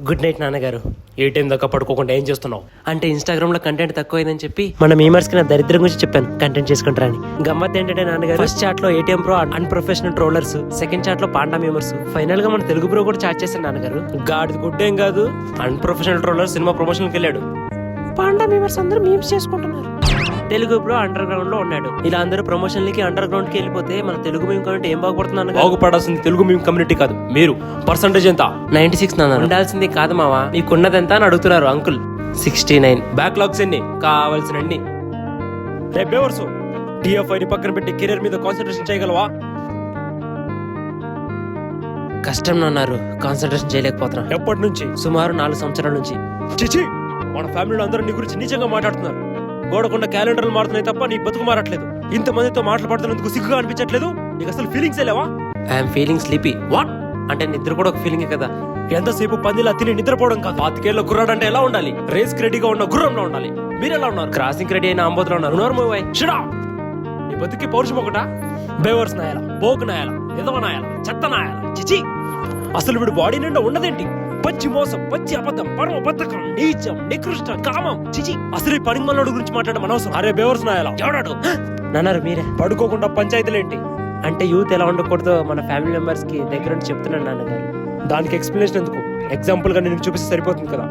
Good night నాన్నగారు. ఏ time దాకా పడుకోకుండా ఏం చేస్తున్నావు అంటే ఇన్స్టాగ్రామ్ లో కంటెంట్ తక్కువైందని చెప్పి మన మీమర్స్ కి నా దరిద్రం గురించి చెప్పాను కంటెంట్ చేసుకుంటారా అని. గమ్మత్ ఏంటంటే నాన్నగారు, ఫస్ట్ చాట్ లో ATM pro unprofessional trollers, second chat లో పాండా మీమర్స్, ఫైనల్ గా మన తెలుగు బ్రో కూడా చాట్ చేశారు నాన్నగారు. గాడి గుడ్ ఏం కాదు, అన్ప్రొఫెషనల్ ట్రోలర్ సినిమా ప్రమోషన్ కి వెళ్ళాడు. పాండా మీమర్స్ అందరూ మీమ్స్ చేసుకుంటున్నారు. తెలుగు బ్రో అండర్ గ్రౌండ్ లో ఉన్నాడు. ఇలా అందరూ ప్రమోషన్లకి అండర్ గ్రౌండ్ కి వెళ్ళిపోతే మన తెలుగు మీమ్ కమ్యూనిటీ ఏం బాగుపడుతున్నాను. బాగుపడాల్సింది తెలుగు మీమ్ కమ్యూనిటీ కాదు, మీరు. పర్సంటేజ్ ఎంత? 96 నాన్న. ఉండాల్సింది కాదు మావా, మీకున్నదెంత అని అడుగుతున్నారు అంకుల్. 69. బ్యాక్లాగ్స్ ఎన్ని? కావాల్సినన్ని. రేపేవర్సు టిఎఫ్ఐ ని పక్కన పెట్టి కెరీర్ మీద కాన్సన్ట్రేషన్ చేయగలవా? కష్టం అన్నారు, కాన్సన్ట్రేషన్ చేయలేకపోతున్నా. ఎప్పటి నుంచి? సుమారు 4 సంవత్సరాల నుంచి. చిచి, మన ఫ్యామిలీలో అందరూ నీ గురించి నిజంగా మాట్లాడుతున్నారు. గోడకొండ క్యాలెండర్లు మారుతున్నాయి తప్ప నీ బతుకు మారట్లేదు. ఇంతమందితో మాట్లాడుతున్నందుకు సిగ్గుగా అనిపించట్లేదు? నీకు అసలు ఫీలింగ్స్ లేవా? I'm feeling sleepy. వాట్ అంటే నిద్ర కూడా ఒక ఫీలింగే కదా. ఎంతసేపు పందిలా తిని నిద్రపోవడం కాదు. 25 గుర్రాడు అంటే ఎలా ఉండాలి? రేస్ రెడీగా ఉన్న గుర్రంలో ఉండాలి. మీరు ఎలా ఉన్నారు? క్రాసింగ్ రెడీ అయిన అంబోతులో ఉన్నారు. నోర్మోయ్ షడా, నీ బతుకి పౌరుషం ఒకట? బేవర్స్ నాయాల, బోకు నాయాల, ఎదవ నాయాల, చెత్త నాయాల. చిచి, అసలు వీడు బాడీ నిండా ఉన్నదేంటి? పచ్చి మోసం, పచ్చి అబద్ధం, పరమ బద్ధకం, నీచం, నికృష్ట, కామం. చిచి, అసలు ఈ పని మనోడు గురించి మాట్లాడడం అనవసరం. అరే బేవర్స్ నాయాల, ఎవడాడు నాన్నారు? మీరే. పడుకోకుండా పంచాయతీలేంటి? అంటే యూత్ ఎలా ఉండకూడదో మన ఫ్యామిలీ మెంబర్స్ కి దగ్గర చెప్తున్నాను నాన్నగారు. దానికి ఎక్స్ప్లెనేషన్ ఎందుకు? ఎగ్జాంపుల్ గా నేను చూపిస్తే సరిపోతుంది కదా.